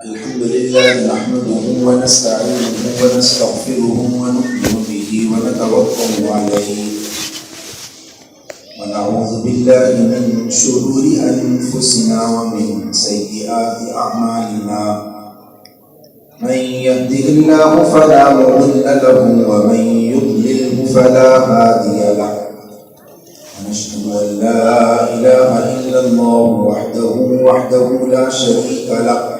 الحمد لله نحمده ونستعينه ونستغفره ونؤمن به ونتوكل عليه ونعوذ بالله من شرور أنفسنا ومن سيئات أعمالنا من يهده الله فلا مضل له ومن يضلله فلا هادي له ونشهد أن لا إله إلا الله وحده لا شريك له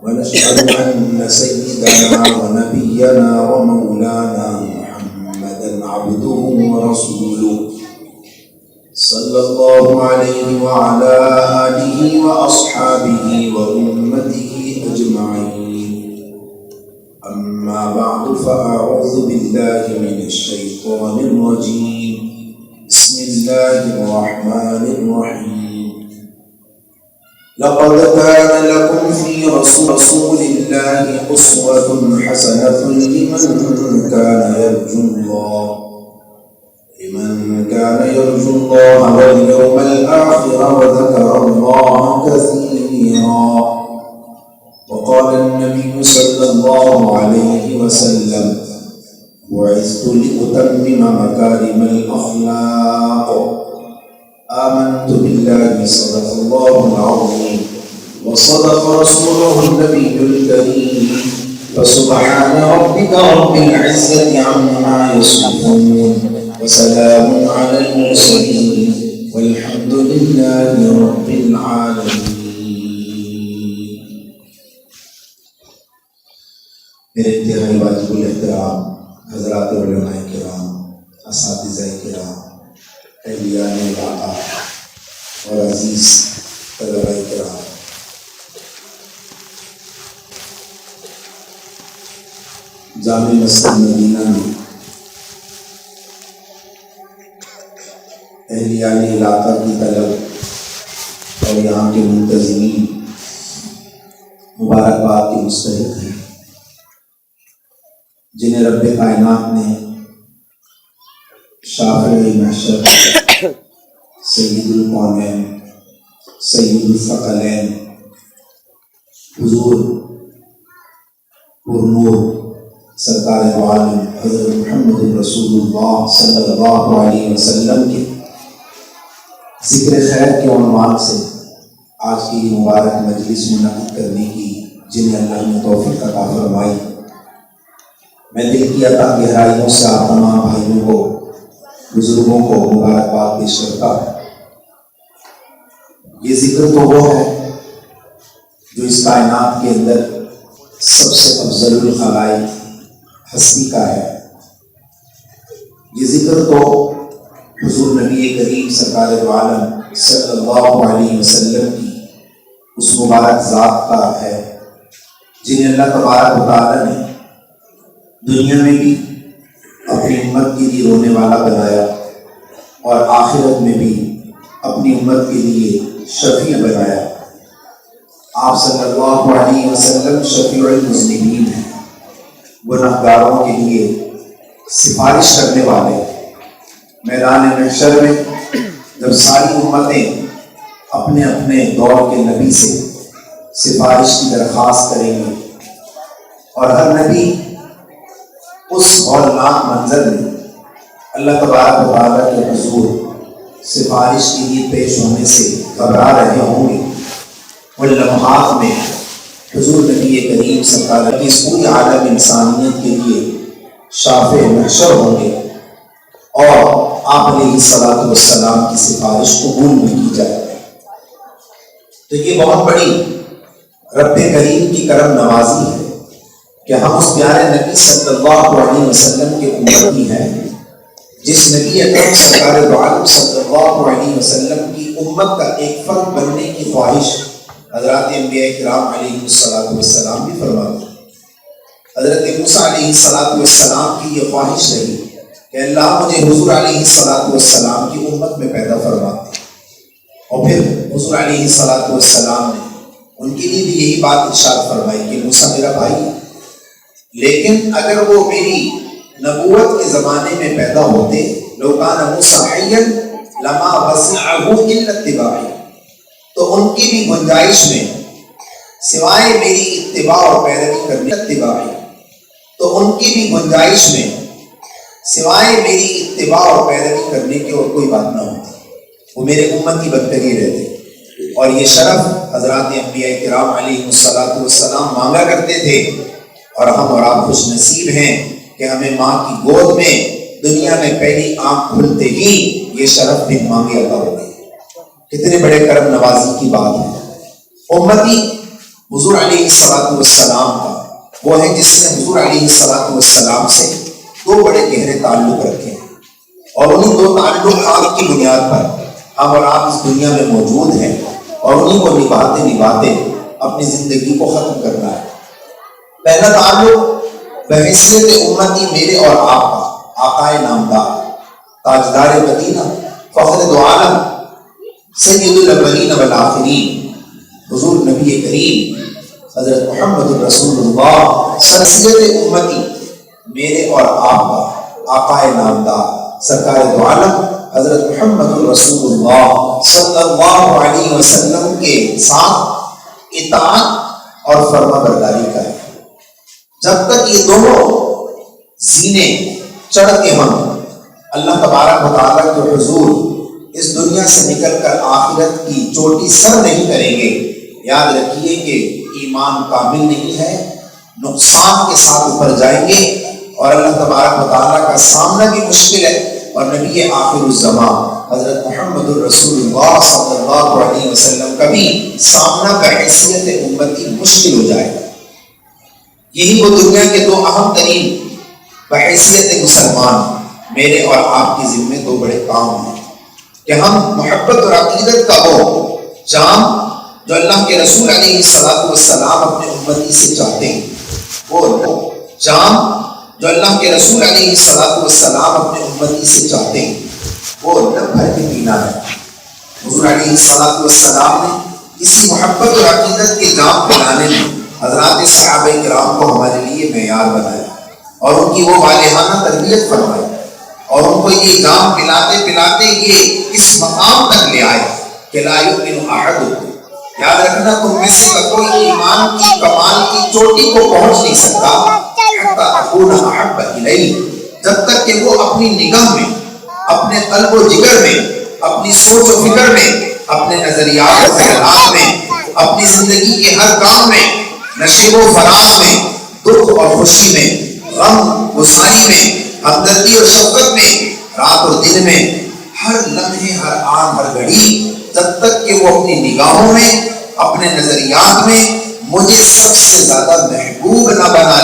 ونشهد أن سيدنا ونبينا ومولانا محمدا عبده ورسوله صلى الله عليه وعلى آله وأصحابه وأمته أجمعين أما بعد فأعوذ بالله من الشيطان الرجيم بسم الله الرحمن الرحيم لقد كان لكم في رسول الله أسوة حسنة لمن كان يرجو الله واليوم الآخر وذكر الله كثيرا وقال النبي صلى الله عليه وسلم بعثت لأتمم مكارم الأخلاق آمنت بالله صدق الله العظيم وصدق رسوله النبي الكريم فسبحان ربك رب العزة عما يصفون وسلام على المرسلين والحمد لله رب العالمين. میرے انتہائی واجب الاحترام حضرات علماء کرام، اساتذہ کرام، اہلیہ علاقہ اور عزیز طلبہ کرام، جامع مسجد مدینہ میں اہلیہ علاقہ کی طلب اور یہاں کے منتظمین مبارکباد کے مستحق ہیں، جنہیں رب کائنات نے شافع محشر، سید الکونین، سید الثقلین، حضور پرنور سرکار عالم حضرت محمد رسول اللہ صلی اللہ علیہ وسلم کے ذکر خیر کے عنوان سے آج کی یہ مبارک مجلس منعقد کرنے کی جنہیں اللہ نے توفیق عطا فرمائی، میں دل کی عطا گہرائیوں سے آپ تمام بھائیوں کو، بزرگوں کو مبارکباد پیش کرتا ہے۔ یہ ذکر تو وہ ہے جو اس کائنات کے اندر سب سے افضل الخلائق ہستی کا ہے۔ یہ ذکر تو حضور نبی کریم سرکار دو عالم صلی اللہ علیہ وسلم کی اس مبارک ذات کا ہے جنہیں اللہ تبارک و تعالی نے دنیا میں بھی اپنی امت کے لیے رونے والا بنایا اور آخرت میں بھی اپنی امت کے لیے شفیع بنایا۔ آپ صلی اللہ علیہ وسلم شفیع المذنبین ہیں، گنہگاروں کے لیے سفارش کرنے والے۔ میدان محشر میں جب ساری امتیں اپنے اپنے دور کے نبی سے سفارش کی درخواست کریں گے اور ہر نبی اس ہولناک منظر میں اللہ تبارک و تعالیٰ کے حضور سفارش کے لیے پیش ہونے سے گھبرا رہے ہوں گے، ان لمحات میں حضور نبی کریم سرکار کی اس پوری عالم انسانیت کے لیے شافع محشر ہوں گے اور آپ علیہ السلام کی سفارش قبول بھی کی جائے۔ تو یہ بہت بڑی رب کریم کی کرم نوازی ہے کہ ہم اس پیارے نبی صلی اللہ علیہ وسلم کے امتی ہیں، جس نبی اکرم سرکار دو عالم صلی اللہ علیہ وسلم کی امت کا ایک فرد بننے کی خواہش حضرات انبیاء کرام علیہ السلام بھی فرماتے ہیں۔ حضرت موسیٰ علیہ السلام کی یہ خواہش رہی کہ اللہ مجھے حضور علیہ السلام کی امت میں پیدا فرماتے، اور پھر حضور علیہ السلام نے ان کے لیے بھی یہی بات ارشاد فرمائی کہ موسیٰ میرا بھائی ہے، لیکن اگر وہ میری نبوت کے زمانے میں پیدا ہوتے، لو کان موسیٰ حیا لما وسعہ الا اتباعی، تو ان کی بھی گنجائش میں سوائے میری اتباع اور پیروی کرنے اتباعی، تو ان کی بھی گنجائش میں سوائے میری اتباع اور پیروی کرنے کی اور کوئی بات نہ ہوتی، وہ میرے امت کی بدتری رہتے۔ اور یہ شرف حضرات انبیاء کرام علیہ السلام مانگا کرتے تھے، اور ہم اور آپ خوش نصیب ہیں کہ ہمیں ماں کی گود میں دنیا میں پہلی آنکھ کھلتے ہی یہ شرف بھی مانگے عطا ہو گئی۔ کتنے بڑے کرم نوازی کی بات ہے۔ امتی حضور علیہ السلام کا وہ ہے جس نے حضور علیہ السلام سے دو بڑے گہرے تعلق رکھے ہیں، اور انہیں دو تعلقات کی بنیاد پر ہم اور آپ اس دنیا میں موجود ہیں، اور انہیں کو نبھاتے نبھاتے اپنی زندگی کو ختم کرنا ہے۔ پہلا تعلق بحیثیت امتی میرے اور آپ کا آقائے نامدار، تاجدار مدینہ، فخر دو عالم، سید الاولین والآخرین، حضور نبی کریم حضرت محمد رسول اللہ، شخصیت امتی میرے اور آپ کا آقائے نامدار، سرکار دو عالم حضرت محمد رسول اللہ صلی اللہ علیہ وسلم کے ساتھ اطاعت اور فرما برداری کا ہے۔ جب تک یہ دونوں زینے چڑھ کے ہم اللہ تبارک و تعالیٰ کے حضور اس دنیا سے نکل کر آخرت کی چوٹی سر نہیں کریں گے، یاد رکھیے کہ ایمان کامل نہیں ہے، نقصان کے ساتھ اوپر جائیں گے، اور اللہ تبارک و تعالیٰ کا سامنا بھی مشکل ہے، اور نبی آخر الزمان حضرت محمد الرسول اللہ صلی اللہ علیہ وسلم کا بھی سامنا بحیثیت امتی مشکل ہو جائے گا۔ یہی وہ دنیا کے دو اہم ترین بحیثیت مسلمان میرے اور آپ کے ذمے دو بڑے کام ہیں، کہ ہم محبت اور عقیدت کا وہ جام جو اللہ کے رسول علیہ السلام اپنے امتی سے چاہتے ہیں، وہ جام جو اللہ کے رسول علیہ السلام اپنے امتی سے چاہتے ہیں، وہ نہ بھر کے پینا ہے۔ حضور علیہ السلام نے اسی محبت اور عقیدت کے جام پلانے میں حضرات صحابہ کرام کو ہمارے لیے معیار بنایا، اور ان کی وہ والہانہ تربیت فرمائی، اور ان کو یہ جام پلاتے پلاتے یہ اس مقام تک لے آئے کہ لا یؤمن احدکم، یاد رکھنا تم میں سے کوئی ایمان کی کمال کی چوٹی کو پہنچ نہیں سکتا حتی اکون احب الیہ، جب تک کہ وہ اپنی نگاہ میں، اپنے قلب و جگر میں، اپنی سوچ و فکر میں، اپنے نظریات و خیالات میں، اپنی زندگی کے ہر کام میں، نشیب و فراغ میں، دکھ اور خوشی میں، غم گساری میں، ہمدردی اور شفقت میں، رات اور دن میں، ہر لمحے، ہر آن، ہر گھڑی، جب تک کہ وہ اپنی نگاہوں میں، اپنے نظریات میں مجھے سب سے زیادہ محبوب نہ بنا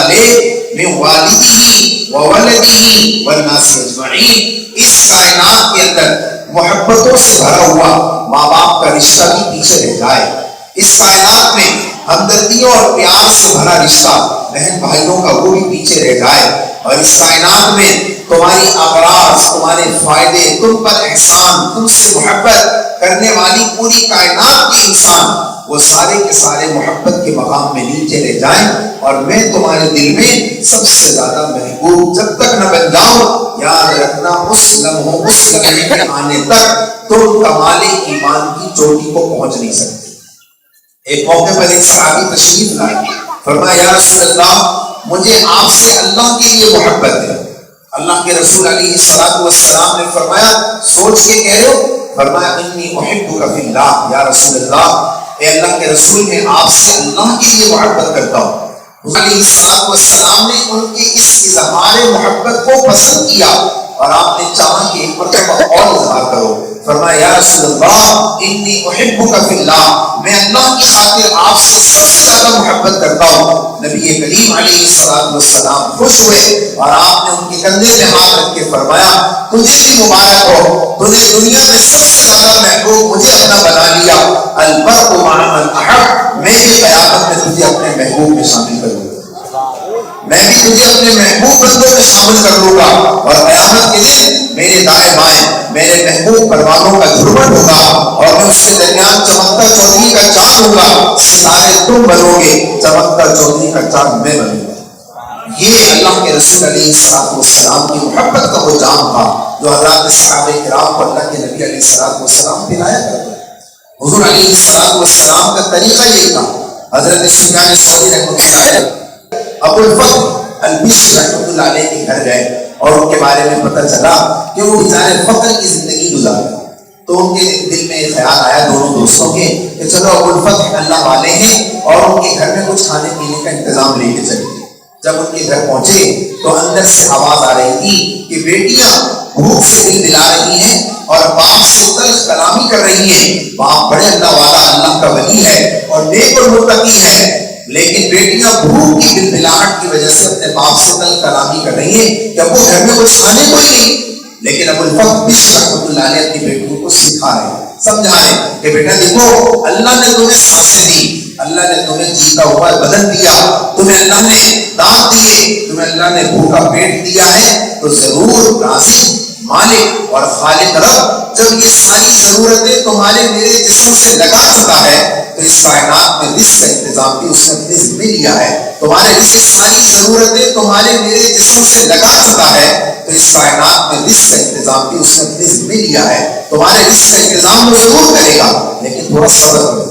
لے من والدی و ولدی والناس اجمعین، اس کائنات کے اندر محبتوں سے بھرا ہوا ماں باپ کا رشتہ بھی پیچھے رہ جائے، اس کائنات میں ہمدردیوں اور پیار سے بھرا رشتہ بہن بھائیوں کا وہ بھی پیچھے رہ جائے، اور اس کائنات میں تمہاری اغراض، تمہارے فائدے، تم پر احسان، تم سے محبت کرنے والی پوری کائنات کے انسان وہ سارے کے سارے محبت کے مقام میں نیچے رہ جائیں، اور میں تمہارے دل میں سب سے زیادہ محبوب جب تک نہ بن جاؤں، یاد رکھنا اس لمحے کے آنے تک تم کمال ایمان کی چوٹی کو پہنچ نہیں سکتے۔ ایک موقع پر ایک صحابی تشریف لائے، فرمایا یا رسول اللہ مجھے آپ سے اللہ کے لیے محبت ہے۔ اللہ کے رسول علیہ السلام نے فرمایا سوچ کے کہہ رہے ہو؟ فرمایا انی احبک فی اللہ، یا رسول اللہ اے اللہ کے رسول میں آپ سے اللہ کے لیے محبت کرتا ہوں۔ حضور علیہ السلام نے ان کی اس اظہار محبت کو پسند کیا، اور آپ نے چاہا کہ ایک مرتبہ اور اظہار کرو۔ فرمایا یا رسول اللہ انی احبک فی اللہ، میں اللہ کی خاطر آپ سے سب سے زیادہ محبت کرتا ہوں۔ نبی کریم علیہ السلام خوش ہوئے، اور آپ نے ان کے کندھے میں ہاتھ رکھ کے فرمایا تجھے بھی مبارک ہو، تو نے دنیا میں سب سے زیادہ محبوب مجھے اپنا بنا لیا۔ البرق مع من احب، میں بھی قیامت میں تجھے اپنے محبوب میں شامل کروں گا، میں بھی تجھے اپنے محبوب بندوں میں شامل کر لوں گا، اور قیامت کے دن میرے دائیں بائیں میرے محبوب پروانوں کا جھرمٹ ہوگا، اور میں اس کے درمیان چمکتا چودھری کا چاند ہوں گا، ستارے تم بنو گے، چمکتا چودھری کا چاند میں بنوں گا۔ یہ اللہ کے رسول علیہ السلام کی محبت کا وہ جام تھا جو حضرات صحابہ کرام کو اللہ کے نبی علیہ السلام پلایا کرتے ہیں۔ حضور علیہ السلام کا طریقہ یہی تھا. حضرت سفیان ثوری رحمۃ اللہ علیہ ابو الفضل البشر رحمۃ اللہ علیہ کے گھر گئے اور ان کے بارے میں پتہ چلا کہ وہ بیچارے فقر کی زندگی گزار رہے. تو ان کے دل میں ایک خیال آیا دونوں دوستوں کے کہ چلو ابو الفضل اللہ والے ہیں اور ان کے گھر میں کچھ کھانے پینے کا انتظام لے کے چلیں. جب ان کے گھر پہنچے تو اندر سے آواز آ رہی تھی کہ بیٹیاں بھوک سے دل دلا رہی ہیں اور باپ سے تلخ کلامی کر رہی ہیں. باپ بڑے اللہ والا اللہ کا ولی ہے اور نیک اور متقی ہے، لیکن بیٹیاں بھوک کی دل دلاہٹ کی وجہ سے اپنے باپ سے تلخ کلامی کر رہی ہیں کہ ابو گھر میں کچھ کھانے کو ہی نہیں. لیکن ابو الفضل بشر رحمۃ اللہ علیہ اپنی بیٹیوں کو سکھا رہے ہیں، سمجھا رہے ہیں کہ بیٹا دیکھو اللہ نے تمہیں سانسیں دی، اللہ نے تمہیں جیتا ہوا بدن دیا، تمہیں اللہ نے دانت دیے، تمہیں اللہ نے بھوکا پیٹ دیا ہے، تو ضرور رازق مالک اور خالق رب جب یہ ساری ضرورتیں تمہارے میرے جسم سے لگا چکا ہے تو اس کائنات میں رزق کا انتظام بھی اس نے اپنے ذمہ لیا ہے. تمہارے رزق ساری ضرورتیں تمہارے میرے جسم سے لگا چکا ہے تو اس کائنات میں رزق کا انتظام بھی اس نے اپنے ذمہ لیا ہے. تمہارے رزق کا انتظام وہ ضرور کرے گا لیکن تھوڑا صبر کرو.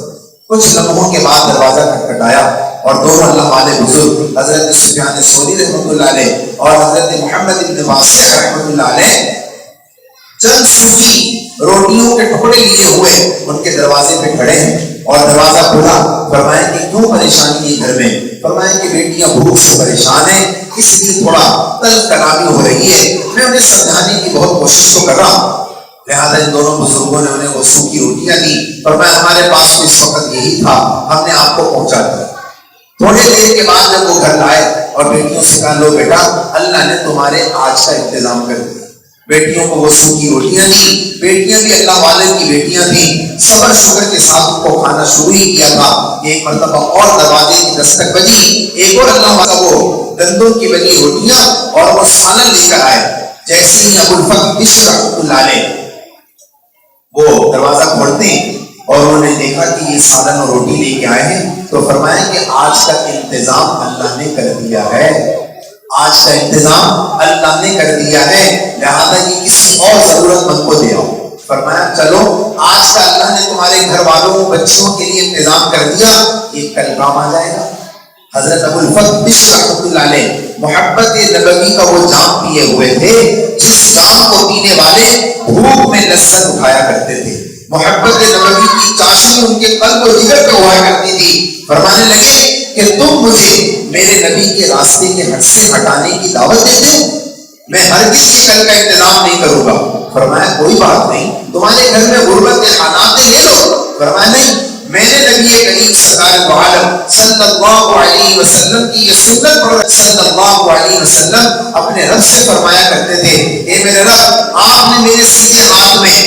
کچھ لمحوں کے بعد دروازہ کھٹکھٹایا اور دونوں اللہ والے بزرگ حضرت سفیان ثوری رحمۃ اللہ علیہ اور حضرت محمد بن واسع رحمۃ اللہ علیہ چند صوفی روٹیوں کے ٹکڑے لیے ہوئے ان کے دروازے پہ کھڑے ہیں اور دروازہ کھلا. فرمایا کہ کیوں پریشانی ہے گھر میں؟ فرمایا کہ بیٹیاں بھوک سے پریشان ہیں، اس لیے تھوڑا تلخ کلامی ہو رہی ہے، میں انہیں سمجھانے کی بہت کوشش تو کر رہا ہوں. لہٰذا ان دونوں بزرگوں نے انہیں وہ سوکھی روٹیاں دی. فرمایا ہمارے پاس اس وقت یہی تھا، ہم نے آپ کو پہنچا دیا. تھوڑے دیر کے بعد جب وہ گھر لائے اور بیٹیوں سے کہا لو بیٹا اللہ نے تمہارے آج کا انتظام کر دیا. بیٹیوں کو وہ سوکھی روٹیاں دی. بیٹیاں بھی اللہ والے کی بیٹیاں تھیں، صبر شکر کے ساتھ ان کو کھانا شروع ہی کیا تھا. ایک مرتبہ اور دروازے کی دستک بجی، ایک اور اللہ والا وہ گندم کی بنی روٹیاں اور وہ سالن لے کر آئے. جیسے ہی ابو الفضل بشر رحمۃ اللہ علیہ وہ دروازہ کھولتے اور انہوں نے دیکھا کہ یہ سالن اور روٹی لے کے آئے ہیں تو فرمایا کہ آج کا انتظام اللہ نے کر دیا ہے، آج کا انتظام اللہ نے کر دیا ہے، لہذا یہ کسی اور ضرورت مند کو دے آؤ. فرمایا چلو آج کا اللہ نے تمہارے گھر والوں بچوں کے لیے انتظام کر دیا، یہ کل کام آ جائے گا. حضرت ابو الفضل بشر رحمۃ اللہ علیہ محبت نبوی کا وہ جام پیے ہوئے تھے جس جام کو پینے والے بھوک میں لذت اٹھایا کرتے تھے. محبت نبوی کی چاشنی ان کے قلب و جگر پہ ہوا کرتی تھی. فرمانے لگے کہ تم مجھے میرے نبی کے راستے کے حق سے ہٹانے کی دعوت دیتے ہو، میں ہرگز یہ کل کا انتظام نہیں کروں گا. فرمایا کوئی بات نہیں، تمہارے گھر میں غربت کے حالات لے لو. فرمایا نہیں، میں نے نبی کریم سرکار دو عالم صلی اللہ علیہ وسلم کی یہ سنت پڑھ صلی اللہ علیہ وسلم اپنے رب سے فرمایا کرتے تھے اے میرے رب آپ نے میرے سیدھے ہاتھ میں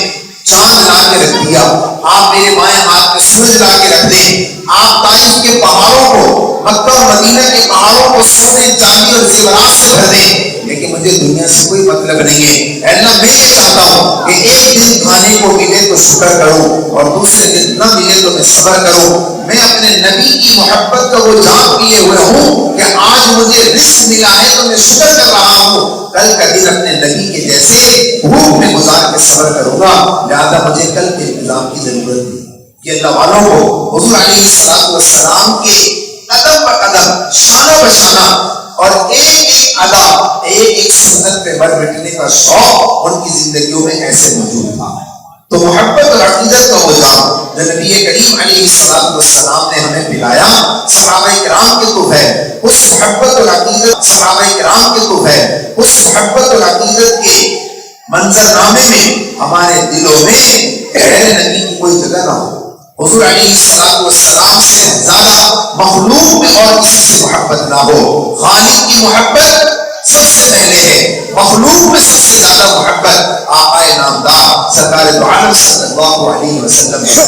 چاند لا کے رکھ دیا، آپ میرے بائیں ہاتھ میں سورج لا کے رکھ دیں، آپ طائف کے پہاڑوں کو مکہ اور مدینہ کے پہاڑوں کو سونے چاندی اور زیورات سے بھر دیں، لیکن مجھے دنیا سے کوئی مطلب نہیں ہے. اے اللہ میں یہ چاہتا ہوں کہ ایک دن کھانے کو ملے تو شکر کروں اور دوسرے دن نہ ملے تو میں صبر کروں. میں اپنے نبی کی محبت کا وہ جام پیے ہوئے ہوں کہ آج مجھے رزق ملا ہے تو میں شکر کر رہا ہوں، کل کا دن اپنے نبی کے جیسے بھوک میں گزار کے صبر کروں گا، لہٰذا مجھے کل کے انتظام کی ضرورت نہیں. یہ اللہ والوں کو حضور علیہ السلام کے قدم پر قدم شانہ بشانہ اور ایک ایک ادا ایک ایک سنت پہ بڑھ بیٹھنے کا شوق ان کی زندگیوں میں ایسے موجود تھا. تو محبت اور عقیدت کا وہ جام جو نبی کریم علیہ السلام نے ہمیں پلایا صحابہ کرام کے تو ہے، اس محبت اور عقیدت صحابہ کرام کے تو ہے، اس محبت اور عقیدت کے منظرنامے میں ہمارے دلوں میں غیر نبی کی کوئی جگہ نہ ہو. حضور علیہ السلام سے زیادہ مخلوق میں اور کسی سے محبت نہ ہو. خالق کی محبت سب سے پہلے ہے، مخلوق میں سب سے زیادہ محبت آقا نامدار سرکار دو عالم صلی اللہ علیہ وسلم ہے.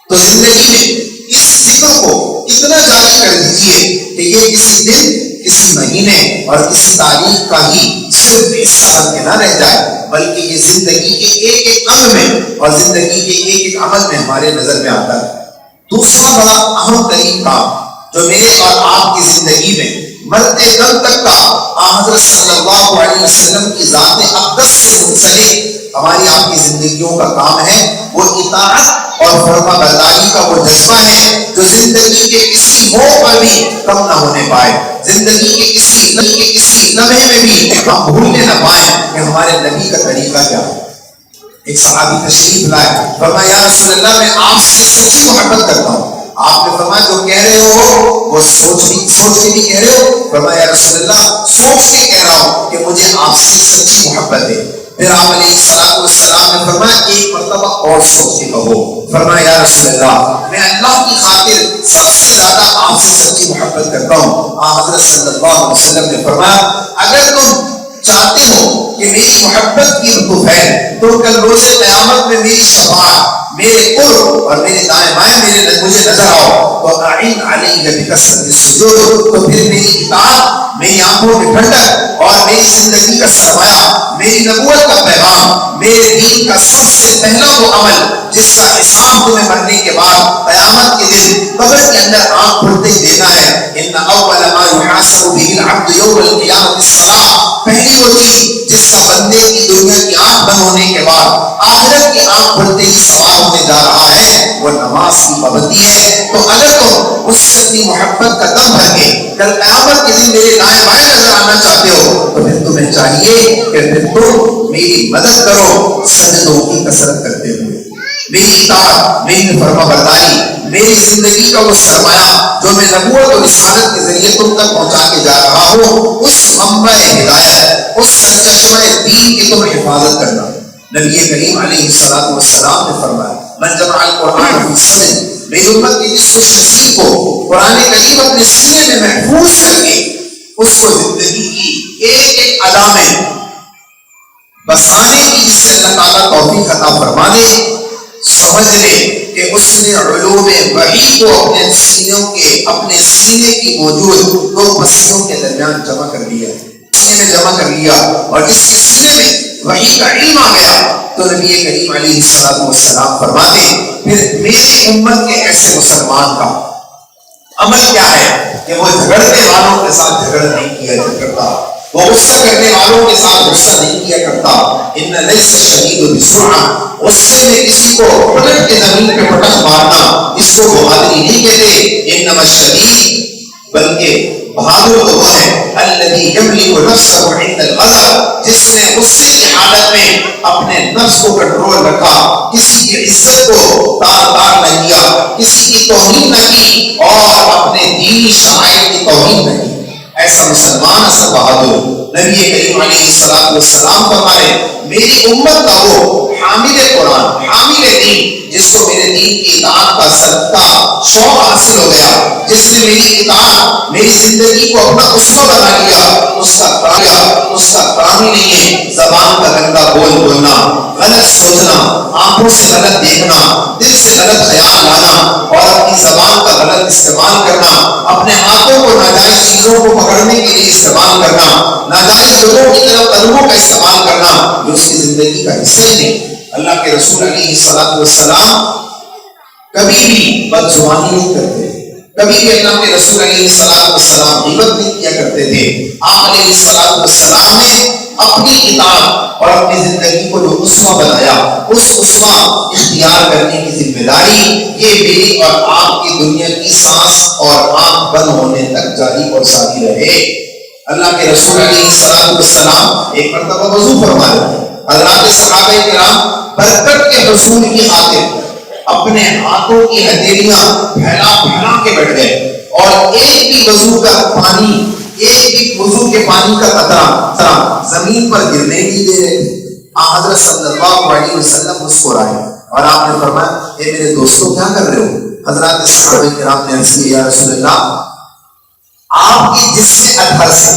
تو زندگی میں اس ذکر کو اتنا جاری کر دیجئے کہ یہ کسی دن کسی مہینے اور کسی تاریخ کا ہی صرف حصہ بن کے نہ رہ جائے، بلکہ یہ زندگی کے ایک ایک عمل میں اور زندگی کے ایک ایک عمل میں ہمارے نظر میں آتا ہے. دوسرا بڑا اہم ترین کام جو میرے اور آپ کی زندگی میں مرتے دم تک کا حضرت صلی اللہ علیہ وسلم کی ذات اقدس سے منسلک ہماری آپ کی زندگیوں کا کام ہے وہ اطاعت اور فرما برداری کا وہ جذبہ ہے جو زندگی کے کسی موڑ پر بھی کم نہ ہونے پائے، زندگی کے کسی لمحے میں بھی ہم بھولنے نہ پائیں کہ ہمارے نبی کا طریقہ کیا ہے۔ ایک صحابی تشریف لائے، فرمایا یا رسول اللہ میں آپ سے سچی محبت کرتا ہوں۔ آپ نے فرمایا جو کہہ رہے ہو وہ سوچ کے بھی کہہ رہے ہو؟ فرمایا یا رسول اللہ سوچ کے کہہ رہا ہوں کہ مجھے آپ سے سچی محبت ہے۔ پھر آپ علیہ السلام نے فرمایا ایک مرتبہ اور سوچ کے کہو۔ فرمایا یا رسول اللہ میں اللہ کی خاطر سب سے زیادہ آپ سے سچی محبت کرتا ہوں۔ حضرت صلی اللہ علیہ وسلم نے فرمایا اگر تم چاہتے ہو کہ میری محبت کی رتبہ ہے تو کل روز قیامت میں میری شفاعت، میرے قرب اور میرے دائیں بائیں مجھے نظر آؤ تو اعین علیہ بکثرت السجود، تو پھر میری اطاعت، میری آنکھوں میں ٹھنڈک اور میری زندگی کا سرمایہ، میری نبوت کا پیغام، میرے دین کا سب سے پہلا وہ عمل جس کا حساب تمہیں مرنے کے بعد قیامت کے دن قبر کے اندر آنکھ کھلتے ہی دینا ہے۔ ان اول ما يحاسب به العبد يوم القيامة الصلاة، پہلی وہ چیز جس کا بندے کی دنیا کی آنکھ بند ہونے کے بعد آخرت کی آنکھ کھلتے ہی سوال ہونے جا رہا ہے وہ نماز کی پابندی ہے۔ تو اگر تم اس سے اپنی محبت کا دم بھر کے کل قیامت کے دن میرے دائیں بائیں نظر آنا چاہتے ہو تو پھر تمہیں چاہیے کہ پھر تم میری مدد کرو سجدوں کی کثرت کرتے ہوئے، میری اطاعت، میری فرما برداری، میری زندگی کا وہ سرمایہ جو میں نبوت اور رسالت کے ذریعے تم تک پہنچا کے جا رہا ہوں اس منبع ہدایت، اس سرچشمہ دین کی تم حفاظت کرنا۔ نبی کریم علیہ السلام نے فرمایا من جمع القرآن فی صدر، میری امت کے جس شخص کو قرآن کریم اپنے سینے میں محفوظ کر کے اس کو زندگی کی ایک ایک ادا میں بسانے کی جس سے اللہ تعالیٰ توفیق عطا فرما دے، سمجھ لے کہ اس نے علوم وحی کو اپنے سینے کی موجود دو پسیوں کے درمیان جمع کر لیا، سینے میں جمع کر لیا، اور جس کے سینے میں وحی کا علم آ گیا تو نبی کریم علیہ السلام فرماتے پھر میری امت کے ایسے مسلمان کا عمل کیا ہے کہ وہ جھگڑنے والوں کے ساتھ جھگڑ نہیں کیا کرتا، وہ غصہ کرنے والوں کے ساتھ غصہ نہیں کیا کرتا۔ ان لیس الشدید بسرعہ، غصے میں کسی کو پلٹ کے زمین پہ پٹخ مارنا اس کو بہادری نہیں کہتے۔ انما الشدید، بلکہ بہادر تو وہ ہے الذی یملک نفسہ عند الغضب، جس نے غصے کی حالت میں اپنے نفس کو کنٹرول رکھا، کسی کی عزت کو تار نہ کیا، کسی کی توہین نہ کی اور اپنے دینی شعائر کی توہین نہ کی۔ ایسا مسلمان اصل بہادر۔ نبی کریم علیہ السلام فرمائے میری امت کا وہ حامل قرآن، حامل دین، جس کو میرے دین کی اطاعت کا صدقہ شوق حاصل ہو گیا، جس نے میری اطاعت، میری زندگی کو اپنا اسوہ بنا لیا، اس کا کام ہی نہیں ہے زبان کا گندا بول بولنا، غلط سوچنا، آنکھوں سے غلط دیکھنا، دل سے غلط خیال لانا اور اپنی زبان کا غلط استعمال کرنا، اپنے ہاتھوں کو ناجائز چیزوں کو پکڑنے کے لیے استعمال کرنا، ناجائز لوگوں کی طرف قدموں کا استعمال کرنا، یہ اس کی زندگی کا حصہ ہی نہیں۔ اللہ کے رسول علیہ السلام کبھی بھی بد زبانی نہیں کرتے، کبھی بھی اللہ کے رسول علیہ السلام غیبت نہیں کیا کرتے تھے۔ آپ علیہ السلام نے اپنی اطاعت اور اپنی زندگی کو جو اسوہ بنایا، اس اسوہ اختیار کرنے کی ذمہ داری یہ میری اور آپ کی دنیا کی سانس اور آنکھ بند ہونے تک جاری اور ساری رہے۔ اللہ کے رسول علیہ السلام ایک مرتبہ وضو فرما رہے ہیں، حضرات صحابہ کرام برکت کے حصول کی خاطر اپنے ہاتھوں کی ہتھیلیاں پھیلا کے بیٹھ گئے اور ایک بھی وضو کا پانی، ایک بھی وضو کے پانی کا قطرہ زمین پر گرنے نہیں دے رہے تھے۔ حضرت صلی اللہ علیہ وسلم مسکرائے اور آپ نے فرمایا اے میرے دوستوں کیا کر رہے ہو؟ حضرات صحابہ کرام نے عرض کیا یا رسول اللہ آپ کی جسم اطہر سے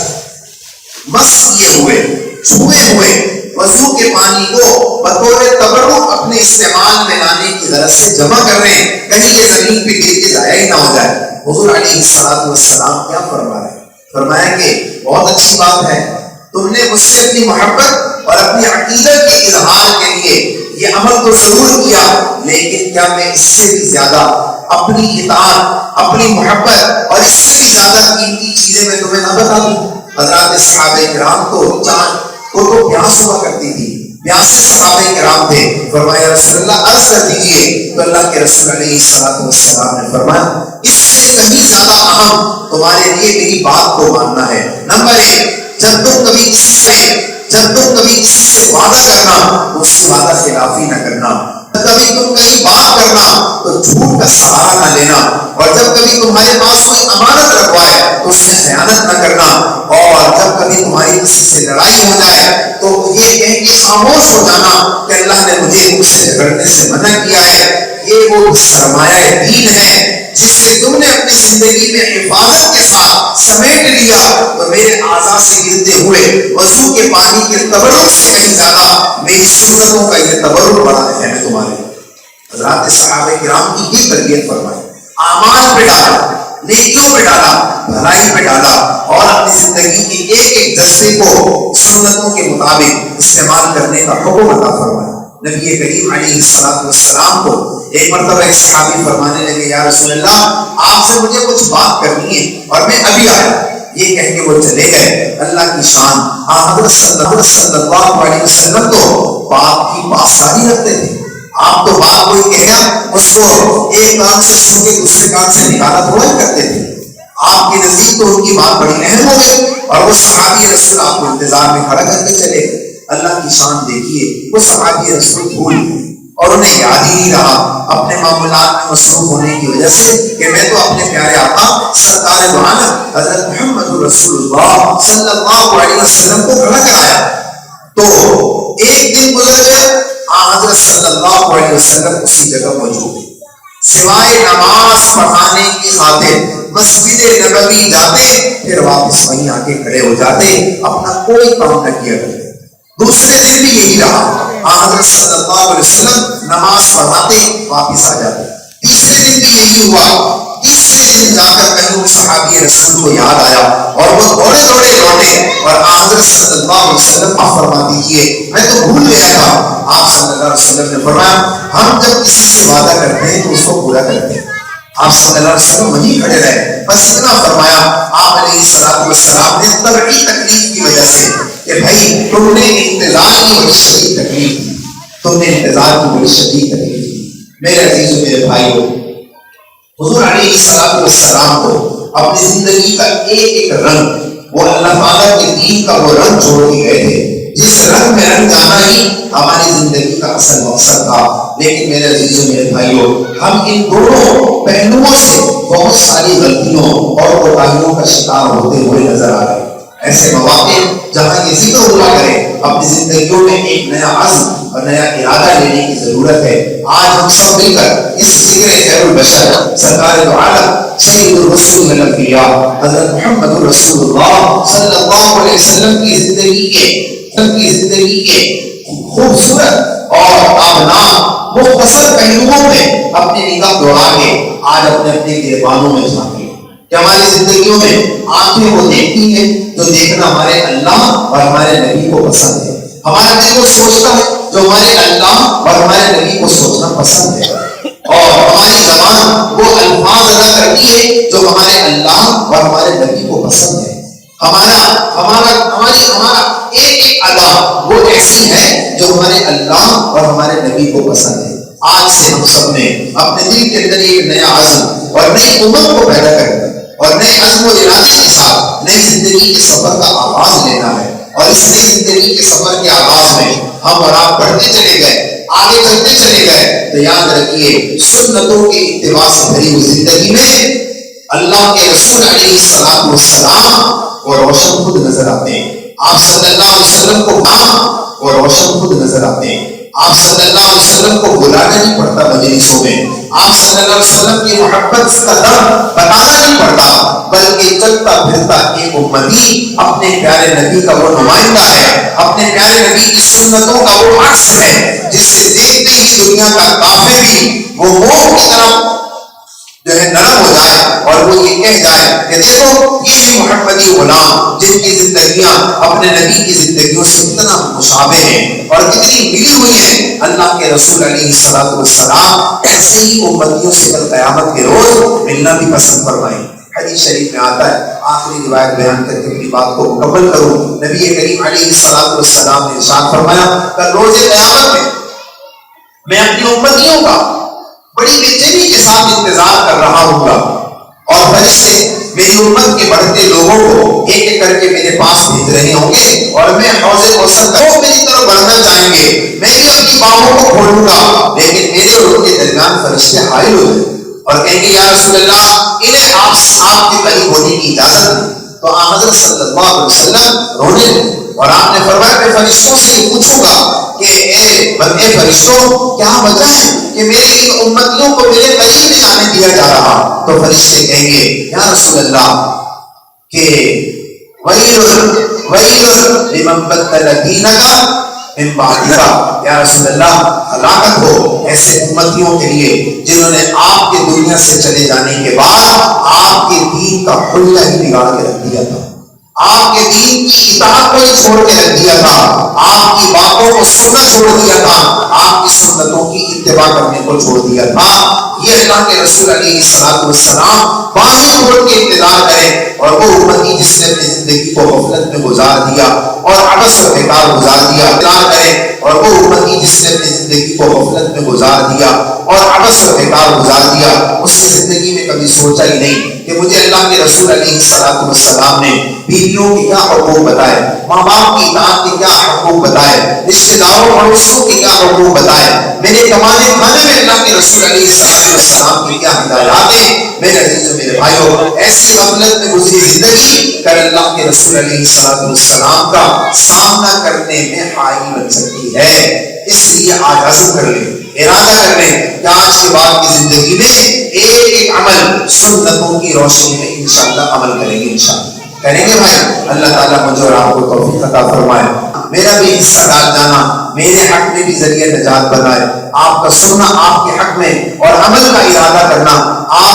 مس کیے ہوئے، چھوئے ہوئے وضو کے پانی کو بطور تبرک اپنے استعمال میں لانے کی غرض سے جمع کر رہے ہیں، کہیں یہ زمین پہ گر کے ضائع ہی نہ ہو جائے۔ حضور علیہ السلام کیا فرما رہے ہیں؟ فرمایا کہ بہت اچھی بات ہے، تم نے مجھ سے اپنی محبت اور اپنی عقیدت کے اظہار کے لیے یہ عمل تو ضرور کیا، لیکن کیا میں اس سے بھی زیادہ اپنی اطاعت، اپنی محبت اور اس سے بھی زیادہ قیمتی چیزیں میں تمہیں نہ بتا دوں؟ حضرات صحابہ کرام کو چاند کو تو پیاس ہوا کرتی تھی، پیاسے صحابہ کرام تھے. فرمایا رسول اللہ عرض کر دیجئے. تو اللہ کے رسول علیہ السلام نے فرمایا اس سے کہیں زیادہ اہم تمہارے لیے میری بات کو ماننا ہے. نمبر 1، جب تم کبھی کسی سے وعدہ کرنا تو اس کی وعدہ خلافی نہ کرنا. کبھی تم کہیں بات کرنا تو جھوٹ کا سہارا نہ لینا. اور جب کبھی تمہارے پاس کوئی امانت رکھوائے تو اس میں خیانت نہ کرنا. اور جب کبھی تمہاری کسی سے لڑائی ہو جائے تو یہ کہہ کے خاموش ہو جانا کہ اللہ نے مجھے مجھ سے جھگڑنے سے منع کیا ہے. یہ وہ سرمایہ دین ہے جسے تم نے اپنی زندگی میں حفاظت کے ساتھ سمیٹ لیا تو میرے اعضاء سے گرتے ہوئے وضو کے پانی کے تبرک سے کہیں زیادہ میری سنتوں کا یہ تبرک بڑا ہے تمہارے. حضرات صحابہ کرام کی یہ تربیت فرمائی. اعمال پہ ڈالا، نیکیوں پہ ڈالا، بھلائی پہ ڈالا اور اپنی زندگی کی ایک ایک جذبے کو سنتوں کے مطابق استعمال کرنے کا حکم عطا فرمایا. نبی کریم علیہ السلام کو ایک مرتبہ ایک صحابی فرمانے لگے یا رسول اللہ آپ سے مجھے کچھ بات کرنی ہے اور میں ابھی آیا. یہ کہہ کے وہ چلے گئے. اللہ کی شان حضرت صلی اللہ علیہ وسلم تو بات کی پاسداری رکھتے تھے. آپ تو بات کوئی کہہ گیا اس کو ایک کان سے سن کے دوسرے کان سے نکالا تھوڑا ہی کرتے تھے. آپ کے نزدیک تو ان کی بات بڑی اہم ہو گئی اور وہ صحابی رسول آپ کو انتظار میں کھڑا کر کے چلے گئے. اللہ کی شان دیکھیے وہ صحابی رسول بھول گئے اور انہیں یاد ہی نہیں رہا اپنے معاملات میں مصروف ہونے کی وجہ سے کہ میں تو اپنے پیارے آقا سرکار دو عالم حضرت محمد رسول اللہ صلی اللہ علیہ وسلم کو کھڑا کرایا. تو ایک دن گزر گئے، حضرت صلی اللہ علیہ وسلم اسی جگہ موجود ہیں. سوائے نماز پڑھانے کی خاطر مسجد نبوی جاتے پھر واپس وہیں آ کے کھڑے ہو جاتے، اپنا کوئی کام نہ کیا کرتے. دوسرے دن بھی یہی رہا، حضرت صلی اللہ علیہ وسلم نماز پڑھاتے واپس آ جاتے. تیسرے دن بھی یہی ہوا. تیسرے دن جا کر کہیں اس صحابی رسول کو یاد آیا اور وہ دوڑے دوڑے لوٹے اور حضرت صلی اللہ علیہ وسلم آپ فرما دیجیے میں تو بھول گیا تھا. آپ صلی اللہ علیہ وسلم نے فرمایا ہم جب کسی سے وعدہ کرتے ہیں تو اس کو پورا کرتے ہیں. آپ صلی اللہ علیہ وسلم وہیں کھڑے رہے. بس اتنا فرمایا آپ علیہ السلام نے طبعی تکلیف کی وجہ سے کہ بھائی تم نے انتظار کی بڑی شدید تکلیف دی، تم نے انتظار کی بڑی شدید تکلیف دی. میرے عزیزوں میرے بھائیوں، حضور علیہ السلام کو اپنی زندگی کا ایک ایک رنگ وہ اللہ تعالیٰ کے دین کا وہ رنگ چھوڑ کے گئے تھے جس رنگ میں رنگ جانا ہی ہماری زندگی کا اصل مقصد تھا. لیکن میرے عزیزوں میرے بھائیوں، ہم ان دونوں پہلوؤں سے بہت ساری غلطیوں اور کوتاہیوں کا شکار ہوتے ہوئے نظر آ رہے ہیں. ایسے مواقع جہاں یہ ذکر ہوا کرے اپنی زندگیوں میں ایک نیا عزم اور نیا ارادہ لینے کی ضرورت ہے. آج ہم سب مل کر اس ذکر خیر البشر سرکار دو عالم سید الرسول الانبیاء حضرت محمد رسول اللہ صلی اللہ علیہ وسلم کی زندگی کے خوبصورت اور تابناک مختصر پہلوؤں میں اپنی نگاہ دوڑا کے آج اپنے گریبانوں میں جھانکیں کہ ہماری زندگیوں میں آنکھیں وہ دیکھتی ہیں جو دیکھنا ہمارے اللہ اور ہمارے نبی کو پسند ہے. ہمارا دل وہ سوچتا ہے جو ہمارے اللہ اور ہمارے نبی کو سوچنا پسند ہے. اور ہماری زبان وہ الفاظ ادا کرتی ہے جو ہمارے اللہ اور ہمارے نبی کو پسند ہے. ہمارا ایک ایک ادا وہ ایسی ہے جو ہمارے اللہ اور ہمارے نبی کو پسند ہے. آج سے ہم سب نے اپنے دل کے اندر ایک نیا عزم اور نئی امت کو پیدا کرنا اور نئے عزم و ارادے کے ساتھ نئی زندگی کے سفر کا آغاز لینا ہے. اور اس نئی زندگی کے سفر کے آغاز میں ہم اور آپ بڑھتے چلے گئے، آگے چلتے چلے گئے تو یاد رکھیے سنتوں کے اتباع سے بھری ہوئی زندگی میں اللہ کے رسول علیہ السلام کو روشن خود نظر آتے ہیں. آپ صلی اللہ علیہ وسلم کو نام اور روشن خود نظر آتے ہیں. آپ صلی اللہ علیہ وسلم کو بلانا نہیں پڑتا مجلسوں میں، آپ صلی اللہ علیہ وسلم کی محبت کا درد بتانا نہیں پڑتا، بلکہ چلتا پھرتا ایک امتی اپنے پیارے نبی کا وہ نمائندہ ہے، اپنے پیارے نبی کی سنتوں کا وہ عکس ہے جسے دیکھتے ہی دنیا کا کافر بھی وہ موم کی طرف جو ہے نرم ہو جائے اور وہ یہ کہہ جائے کہ دیکھو یہ محمدی غلام جن کی زندگیاں اپنے نبی کی زندگیوں سے اتنا مشابہ ہیں اور کتنی ملی ہوئی ہیں، اللہ کے رسول علیہ السلام ایسے ہی امتیوں سے کل قیامت کے روز ملنا بھی پسند فرمائیں۔ حدیث شریف میں آتا ہے، آخری روایت بیان کر کے اپنی بات کو مکمل کروں، نبی کریم علیہ السلام نے ارشاد فرمایا کہ روز قیامت میں اپنی امتیوں کا بڑی بے چینی کے ساتھ انتظار کر رہا ہوں گا، اور فرشتے میری امت کے بڑھتے لوگوں کو ایک ایک کر کے میرے پاس بھیج رہے ہوں گے، اور میں حوض کوثر تک وہ میری طرف بڑھنا چاہیں گے، میں بھی اپنی باہوں کو کھولوں گا، لیکن میرے اور ان کے درمیان فرشتے حائل ہو جائیں اور کہیں گے یا رسول اللہ انہیں آپ کے قریب ہونے کی اجازت ہے۔ تو حضرت صلی اللہ علیہ وسلم رونے لگے اور آپ نے فرمایا کہ فرشتوں سے یہ پوچھوں گا کہ اے فرشتوں کیا وجہ ہے کہ میرے ان امتیوں کو میرے قریب نہیں آنے دیا جا رہا؟ تو فرشتے کہیں گے یا رسول اللہ کہ وَيْلٌ لِمَنْ بَدَّلَ دِينَكَ من بعدها، یا رسول اللہ ہلاکت ہو ایسے امتیوں کے لیے جنہوں نے آپ کے دنیا سے چلے جانے کے بعد آپ کے دین کا حلیہ ہی بگاڑ کے رکھ دیا تھا، آپ کے دین کی اطاعت کو ہی چھوڑ کے رکھ دیا تھا، آپ کی باتوں کو سننا چھوڑ دیا تھا، آپ کی سنتوں کی اتباع کرنے کو چھوڑ دیا تھا۔ یہ اللہ کے رسول علیہ السلام باہیں کھول کے انتظار کریں، اور وہ امتی جس نے اپنی زندگی کو غفلت میں گزار دیا اور عبث و بیکار گزار دیا، انتظار کریں، اور وہ امتی جس نے اپنی زندگی کو غفلت میں گزار دیا اور عبث و بیکار گزار دیا، اس نے زندگی میں کبھی سوچا ہی نہیں کہ مجھے اللہ کے رسول علیہ السلام نے بیویوں کے کیا حقوق بتائے، ماں باپ کی اطاعت کے کیا حقوق بتائے، رشتہ داروں پڑوسیوں کے کیا حقوق بتائے، میرے کمانے کھانے میں اللہ کے رسول علیہ السلام کی کیا ہدایات ہیں۔ میرے عزیزوں میرے بھائیوں، ایسی غفلت میں گزری زندگی کل اللہ کے رسول علیہ السلام کا سامنا کرنے میں حائل بن سکتی ہے۔ اس لیے آج عزم کر لیں، ارادہ کر لیں کہ آج کے بعد کی زندگی میں ایک ایک عمل سنتوں کی روشنی میں انشاءاللہ عمل کریں گے، انشاءاللہ کریں گے بھائی۔ اللہ تعالیٰ مجھے اور آپ کو توفیق عطا فرمائے، میرا بھی حصہ ڈال جانا میرے حق میں بھی ذریعہ نجات بنائے، آپ کا سننا آپ کے حق میں اور عمل